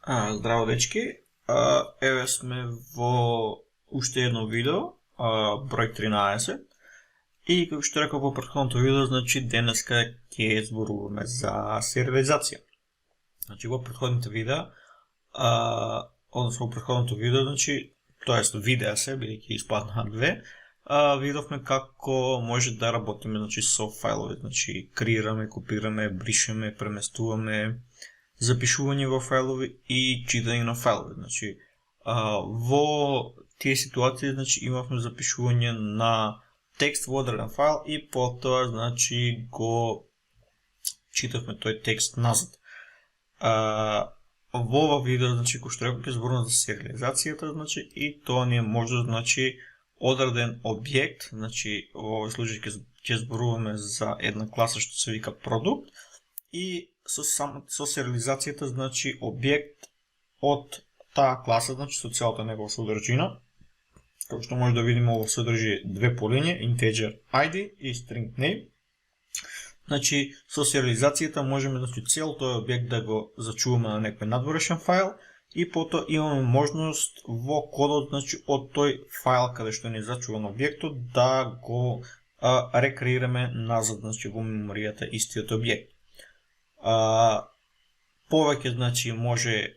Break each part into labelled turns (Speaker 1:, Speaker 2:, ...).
Speaker 1: Здраво, дечки! Еве сме во уште едно видео, број 13. И како што реков во претходното видео, значи денеска ќе зборуваме за сериализација. Значи во претходните видеа, односно во претходното видео, значи, тоест видеа се, бидејќи испаднаа две, видовме како може да работиме, значи, со фајлови, значи креираме, копираме, бришеме, преместуваме, запишување во фајлови и читање на фајлови. Значи, во тие ситуации, значи, имавме запишување на текст во одреден фајл и потоа, значи, го читавме тој текст назад. Во ова видео, значи, кој што реков, ќе зборувам за сериализацијата, значи, и тоа ни е може, значи, одреден објект, значи, во овој случај ќе зборуваме за една класа што се вика продукт, и со сериализацијата, значи, објект од таа класа, значи, со целата негова содржина. Како што може да видиме, ово содржи две полиња, integer ID и string name. Значи, со сериализацијата можеме, значи, цел тој објект да го зачуваме на некој надворешен фајл и потоа имаме можност во кодот, значи, од тој фајл каде што ни зачуван објектот да го рекреираме назад, значи, во меморијата истиот објект. Повеќе, значи, може,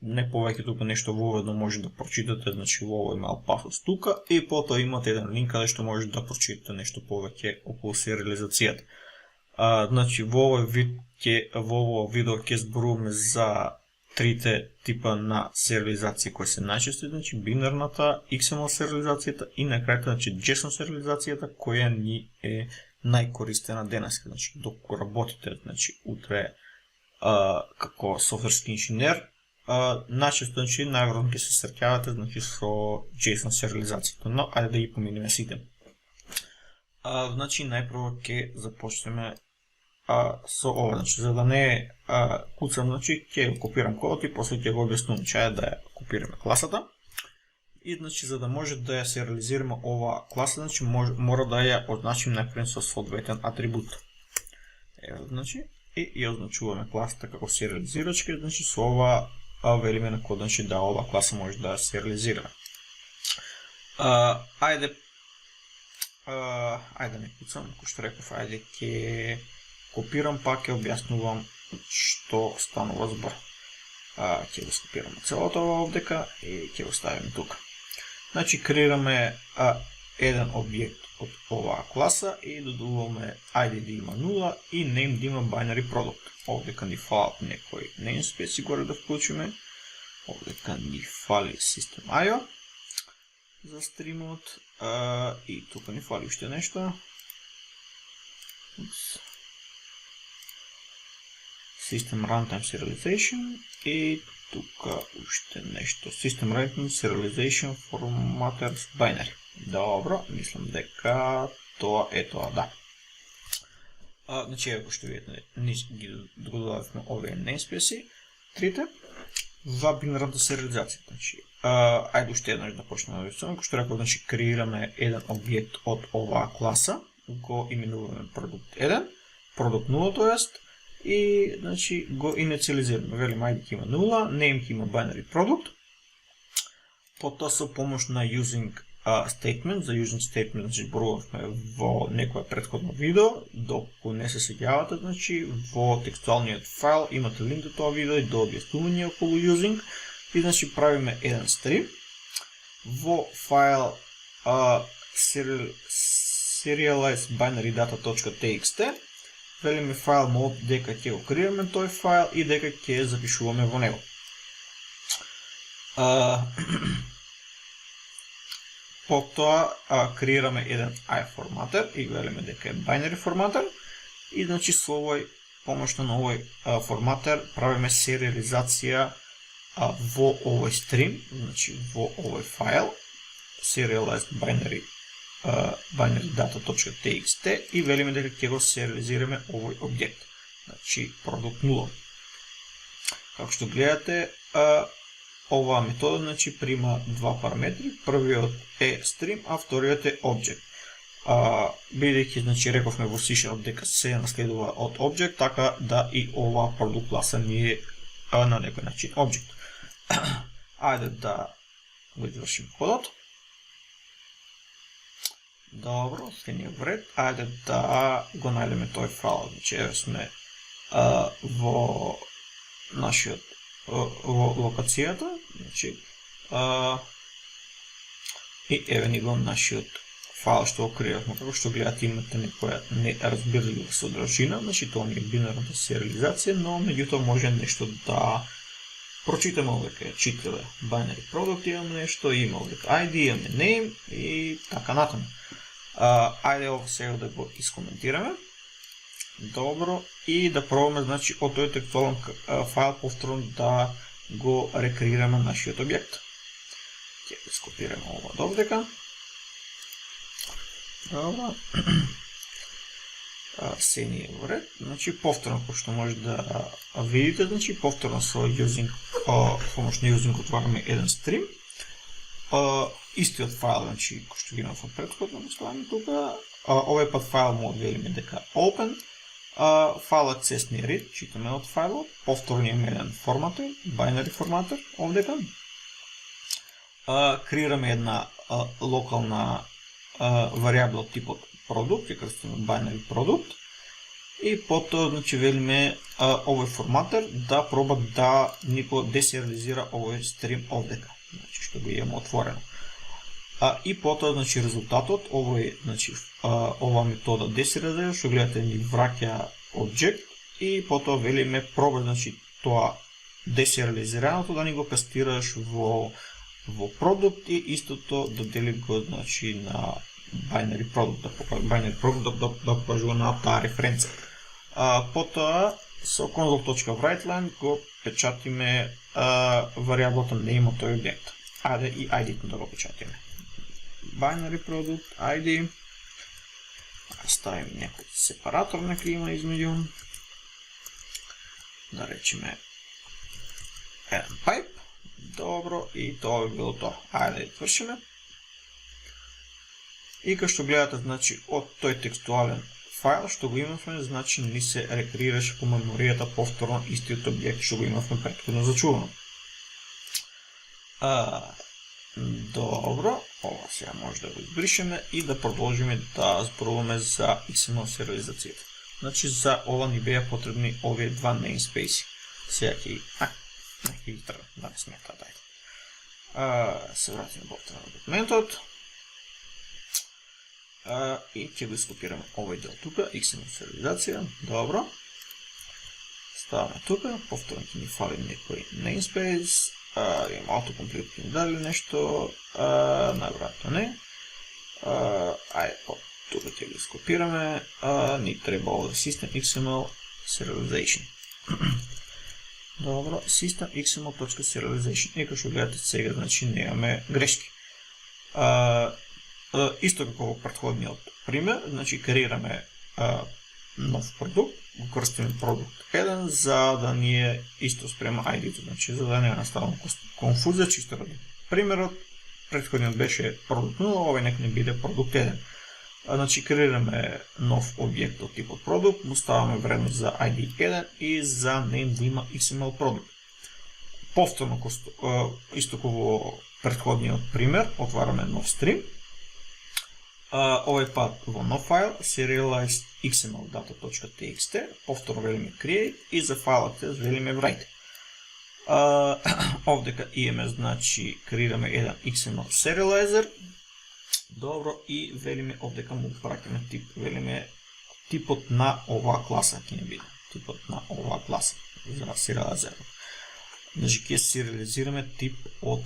Speaker 1: не повеќе, тука нешто воведно може да прочитате, значи, во овој мал пафос тука, и потоа имате еден линк каде што може да прочитате нешто повеќе околу сериализацијата. Значи, во овој видео ќе зборуваме за трите типа на сериализација кои се најчести, значи, бинарната, XML сериализацијата и на крајот, значи, JSON сериализацијата, која ни е најкористена денеска. Значи, докато работите, значи, утре како софтверски инженер, најчесто, значи, најверојатно ќе се среќавате, значи, со JSON сериализацијата, но ајде да ги поминеме сите. Значи, најпрво ќе започнеме со ова, значи, за да не куцам, значи, ќе го копирам кодот и после ќе го објаснувам чаја да ја копираме класата. И, значи, за да може да ја сериализираме ова класа, значи, мора да ја означим најпред со соодветен атрибут. Ево, значи, и ја означуваме класата како сериализирачка, значи, со ова велиме на код, значи, да ова класа може да ја сериализираме. Ајде не куцам, кој што реков, ајде ќе копирам, па ќе објаснувам што станува збор. Ќе го скопираме целото ова овдека и ќе го ставиме тука. Значи, креираме еден објект од оваа класа и додуваме ID да има 0 и name да има binary product. Овдека ни фалат некои namespace горе да вклучиме. Овдека ни фали system.io за стримот и тука ни фали уште нешто. System runtime serialization и тука уште нешто. System runtime serialization formatters binary. Добро, мислам дека тоа е тоа, да. Значи, ако што видите, ги додававме овие namespace, трите, за бинарната сериализација. Значи, ајде уште еднаш да почнеме да видиме, што реков, значи, креираме еден објект од оваа класа, го именуваме продукт 1, продукт 0, тоест, и, значи, го инициализираме. Велим ID ќе има 0, name ќе има binary product. Потоа со помош на using statement, за using statement, значи, зборувавме во некое претходно видео, доколку не се сеќавате, значи, во текстуалниот файл имате линк до тоа видео и до објаснување околу using, и, значи, правиме еден стрим. Во файл serialized binary data.txt велиме файл мод дека ќе го креираме тој файл и дека ќе запишуваме во него. Потоа креираме еден iFormatter и велиме дека е binary форматер и, значи, со овој помошта на овој форматер правиме сериализација во овој стрим, значи во овој файл serialized binary data.txt и велиме дека ќе го сериализираме овој објект, значи продукт 0. Како што гледате, оваа метода, значи, прима два параметри, првиот е стрим, а вториот е object. Бидејќи, значи, рековме во C# дека се наследува од object, така да и оваа продукт класа ни е на некој начин object. Ajde da го извършим кодът. Добро, sve nije v red. Ajde da го najdeme този файл. Значи, ево сме во нашиот во локацијата. Значи, и еве ни го нашиот файл што го креирахме. Како што гледате, имате некоја неразбирлива содржина. Значи, тоа не е бинарната сериализација, но меѓутоа може нешто да прочитаме овде читливе binary product, имаме нешто, има овде ID, имаме name и така натаму. Ајде ово сега да го искоментираме. Добро, и да пробаме, значи, од тој текстуален файл повторно да го рекреираме нашиот објект. Ќе го скопираме ова до овдека. Добро. Се ни е во ред. Значи, повторно, кој што може да видите, значи, повторно со using, помош на using отвараме еден стрим. Истиот файл, значи, кој што ги имам во претходно поставаме тука. Овој пат файл му одвелиме дека open. Файлот CSS read, читаме од файлот. Повторно имаме еден форматер, binary форматер овдека. Креираме една локална варијабла од типот продукт, ја крстиме binary продукт. И потоа, значи, велиме овој форматер да проба да ни го десериализира овој стрим овдека. Значи, што го имаме отворено. И потоа, значи, резултатот, овој, значи, ова метода десериализира, што гледате, ни враќа објект и потоа велиме проба, значи, тоа десериализираното да ни го пестираш во продукт и истото да дели го, значи, на binary продукт, да покажува на таа референца. Потоа со console.writeline го печатиме варијаблата name од тој објект. Ајде и ID да го печатиме. Binary продукт, ID. Ставим некој сепаратор на има измеѓу. Да речеме еден pipe. Добро, и тоа би било тоа. Ајде да свршиме. И кај што гледате, значи, од тој текстуален файл што го имавме, значи, ни се рекреираше по меморијата повторно истиот објект што го имавме претходно зачувано. Добро, ова сега може да го избришеме и да продолжиме да зборуваме за XML сериализацијата. Значи, за ова ни беа потребни овие два namespace. Сега ќе ги тргам, да не смета, дајте. Се вратиме повторно на документот. И ќе го скопираме овој дел тука, XML сериализација, добро. Ставаме тука, повторно ќе ни фали некој namespace, имам autocomplete ќе ни дали нешто, најверојатно не. Ајде, тука ќе го скопираме, ни треба овде System XML Serialization. Добро, System XML.serialization. И како што гледате сега, значи немаме грешки. Исто како во претходниот пример, значи креираме нов продукт, го крстиме продукт 1 за да ни е исто спрема ID-то, значи за да не настава конфузија, чисто ради примерот, претходниот беше продукт 0, овој нека не биде продукт 1. Значи креираме нов објект од типот продукт, му ставаме вредност за ID 1 и за name да има XML продукт. Повторно, исто како во претходниот пример, отвараме нов стрим. Овој пат во нов файл, serialized xml.data.txt, повторно велиме create и за файлот велиме write. Овдека имаме, значи, креираме еден XML serializer. Добро, и велиме овдека му праќаме тип, велиме типот на оваа класа ќе не биде. Типот на оваа класа за serializer. Значи ќе сериализираме тип од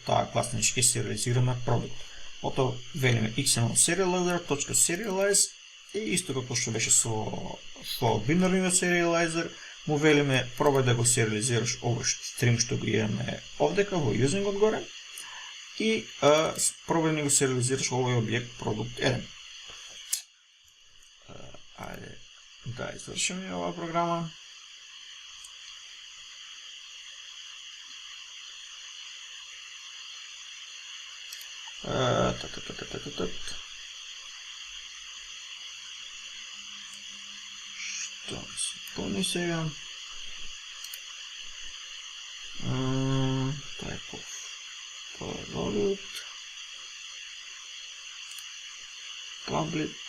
Speaker 1: таа класа, значи ќе сериализираме продукт. Потоа велиме XML serializer.serialize и исто како што беше со бинарниот serializer, му велиме пробај да го сериализираш овој стрим што го имаме овдека во using одгоре и пробај да го сериализираш овој објект продукт 1. Ајде да извршиме оваа програма. Што ми се пълни сега?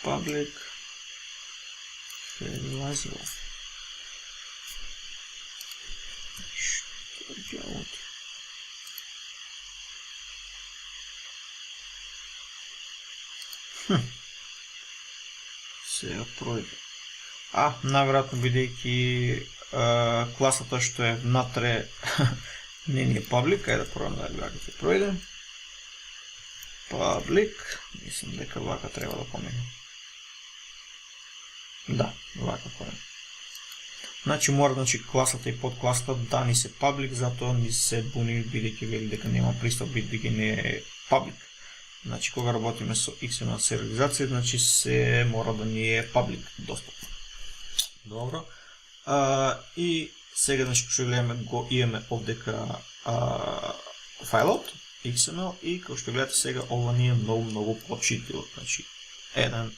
Speaker 1: public serializer. Що делать? Сега пройде. Най-вероятно бидейки класата, що е внатре не е public, айде да пробвам да гледам как пройде. Public, мислам дека вака треба да помени. Да, вака помени. Значи мора класата и подкласата да ни се public, затоа ни се буни бидейки вели дека нема пристап, бидейки не е public. Значи кога работиме со XML сериализација, значи се мора да ни е public достъп. Добро. И сега значи што гледаме го имаме овдека файлот XML и како што гледате сега ова ни е многу почитливо. Значи еден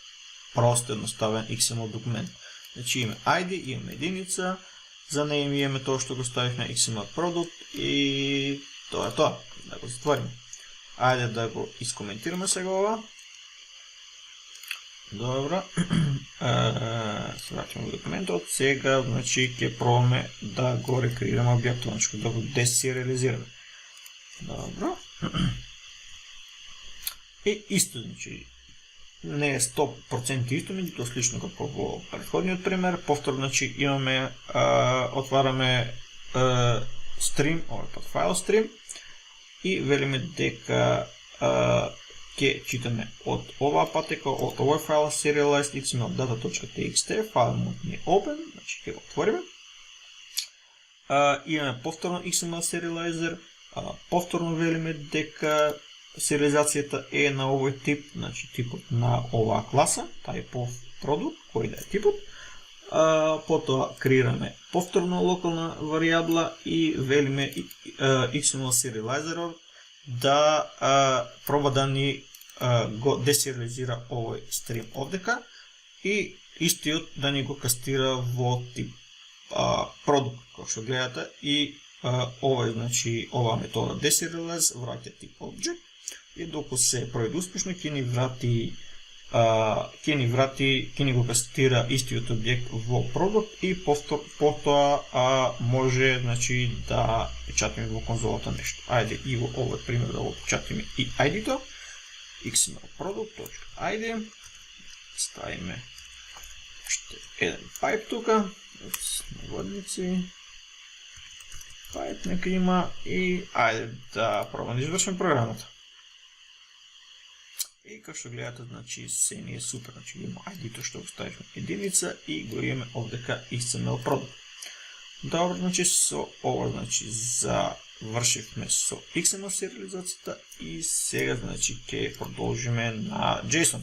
Speaker 1: прост едноставен XML документ. Значи имаме ID, имаме единица, за неја имаме тоа што го ставивме XML продукт и тоа е тоа. Да го затвориме. Ајде да го искоментираме сега ова. Добро. Се вратиме во документот. Сега, значи, ќе пробаме да го рекреираме објектот, значи да го десериализираме. Добро. И исто, значи, не е 100% исто, меѓутоа слично како во претходниот пример. Повторно, значи, имаме, отвараме стрим, ова е под файл стрим, и велиме дека ќе читаме од оваа патека, од овој файл serialized xml data.txt, файлот ни е open, значи ќе го отвориме. Имаме повторно XML serializer, повторно велиме дека сериализацијата е на овој тип, значи типот на оваа класа, type of product, кој да е типот. Потоа креираме повторно локална варијабла и велиме XML serializer да проба да ни го десериализира овој стрим овдека и истиот да ни го кастира во тип продукт, како што гледате, и овој, значи, оваа метода deserialize враќа тип object и докато се проведе успешно ќе ни го кастира истиот објект во продукт и потоа може, значи, да печатиме во конзолата нешто. Ајде и во овој пример да го печатиме и ID-то, XML product.id, ставиме уште еден pipe тука, наводници, pipe нека има и ајде да пробаме да извршиме програмата. И како што гледате, значи, се ни е супер, значи има ID-то што го ставивме единица и го имаме овдека XML продукт. Добро, значи со ова, значи, завршивме со XML сериализацијата и сега, значи, ќе продолжиме на JSON.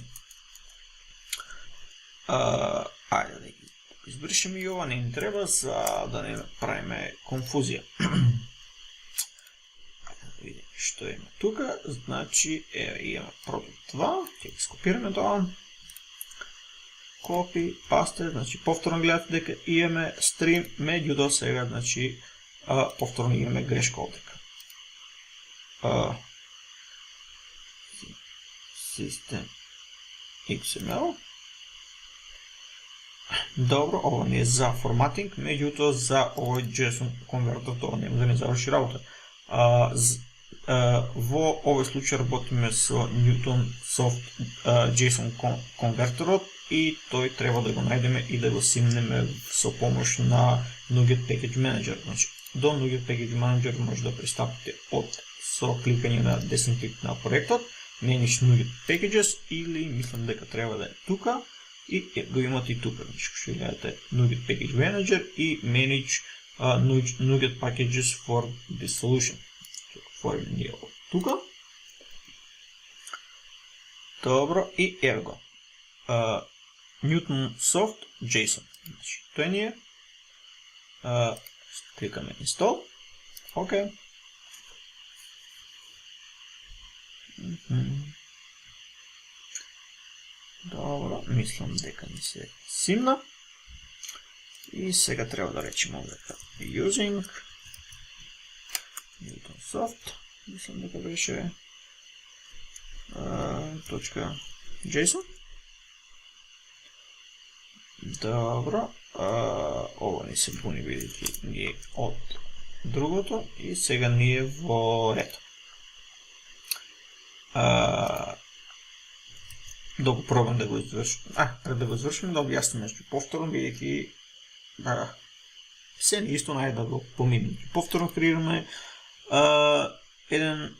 Speaker 1: Ајде да ги избришеме и ова, не ни треба, за да не правиме конфузија. Видим што има тука, значи имаме продукт 2, ќе ги скопираме тоа, копи, пасте, значи повторно гледате дека имаме стрим, меѓутоа сега, значи, повторно имаме грешка овдека. System XML. Добро, ова не е за форматинг, меѓутоа за овој JSON конвертер тоа нема да не заврши работа. Во овој случај работиме со Newtonsoft JSON конвертерот и тој треба да го најдеме и да го симнеме со помош на NuGet Package Manager. Значи, до NuGet Package Manager може да пристапите со кликање на десен клик на проектот, Manage NuGet Packages, или мислам дека треба да е тука и го имате и тука. Значи, што гледате NuGet Package Manager и Manage NuGet Packages for this solution. Отвориме ние од тука. Добро, и ево го. Newtonsoft JSON. Значи, тој ни е. Кликаме Install. Окей. Добро, мислам дека ни се симна. И сега треба да речеме дека using Newtonsoft, мислам дека беше .json. Добро, ова ни се буни бидејќи ни е од другото и сега ни е во ред. Да го пробам да го извршим. Пред да го извршим, да објасним нешто повторно, бидејќи се не исто најде да го поминем. Повторно креираме еден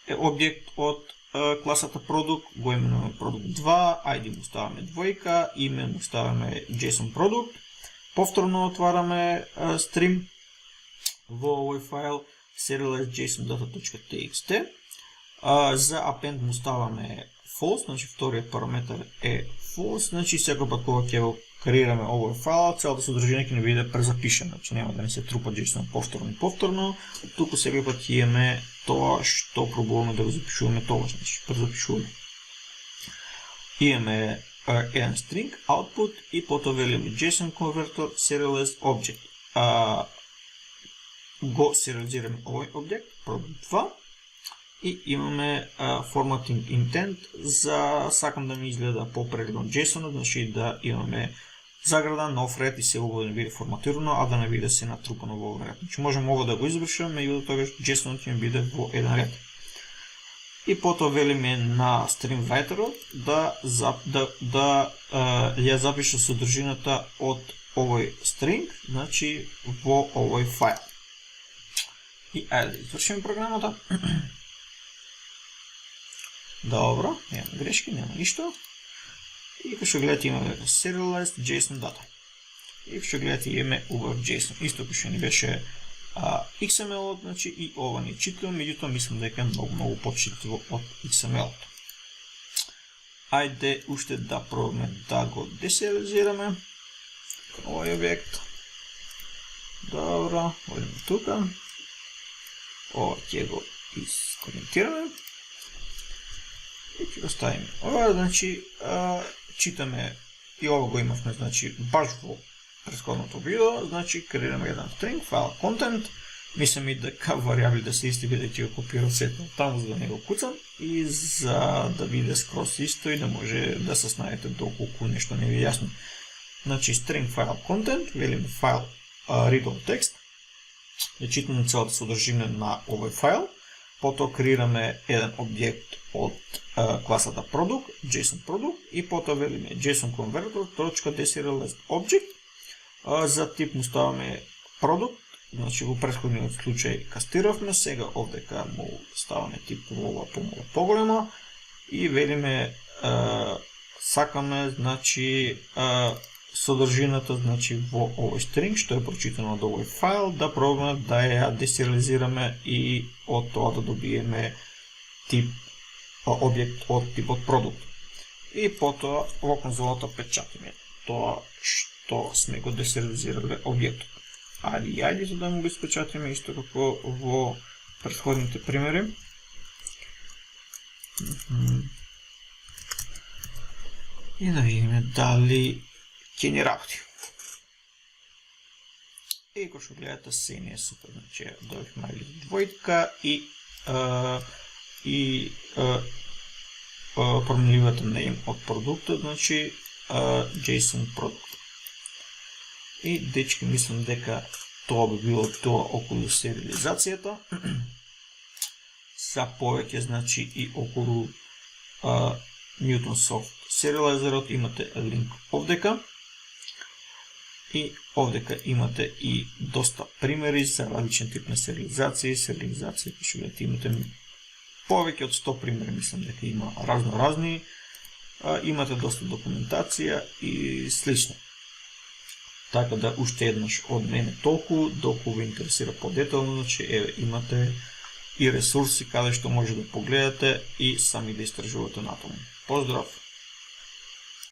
Speaker 1: објект од класата продукт, го именуваме продукт 2, ID му ставаме двојка, име му ставаме JSON продукт. Повторно отвараме стрим во овој файл serialized.json.txt. За append му ставаме false, значи вториот параметар е false, значи секој пат кога ќе го креираме овој файл, целата содржина ќе ни биде презапишена, значи нема да не се трупа JSON повторно и повторно, туку секој пат ќе имаме тоа што пробуваме да го запишуваме тогаш, значи презапишуваме. Имаме еден string output и потоа велиме JSON converter serialized object. Го сериализираме овој објект, product 2, и имаме formatting intent за сакам да ми изгледа попрегledно JSON, значи да имаме заграда, нов ред и се да не биде форматирано, а да не биде се натрупано во овој ред. Значи можеме ова да го извршиме и до тогаш JSON ќе ми биде во еден ред. И потоа велиме на stream writer да ја запише содржината од овој string, значи во овој файл. И ајде да извршиме програмата. Добро, нема грешки, нема ништо. И како што гледате имаме serialized JSON data. И како што гледате имаме over JSON. Исто како што ни беше XML-от, значи и ова ни е читливо, меѓутоа мислам дека е многу почитливо од XML-от. Ајде уште да пробаме да го десериализираме овој објект. Добро, одиме тука. Ова ќе го искоментираме. И ќе го ставиме. Ова, значи, читаме и ова го имавме, значи, баш во претходното видео, значи, креираме еден string, file content, мислам и дека варијабли да се исти бидејќи го копирам сето таму за да не го куцам и за да биде скрос исто и да може да се снајдете доколку нешто не ви е јасно. Значи, string file content, велиме file readable text, ја читаме целата содржина на овој файл, потоа креираме еден објект од класата product, JSON product и потоа велиме JSON converter.deserialized object. За тип му ставаме product, значи во претходниот случај кастиравме, сега овдека му ставаме тип во ова помало поголемо и велиме сакаме, значи содржината, значи во овој string што е прочитано од овој файл, да пробаме да ја десериализираме и од тоа да добиеме тип објект од типот продукт. И потоа во конзолата печатиме тоа што сме го десериализирале објектот. Ајде за да му го испечатиме исто како во претходните примери. И да видиме дали ќе ни работи. И како што гледате, се не е супер, значи добивме ID двојка и променливата name од продуктот, значи JSON продукт. И дечки мислам дека тоа би било тоа околу сериализацијата. За повеќе, значи и околу Newtonsoft сериализерот имате линк овдека. И овдека имате и доста примери за различен тип на сериализација. Сериализација, што гледате, имате повеќе од 100 примери, мислам дека има разни. Имате доста документација и слично. Така да уште еднаш од мене толку, доколку ви интересира подетално, значи еве имате и ресурси каде што може да погледате и сами да истражувате натаму. Поздрав!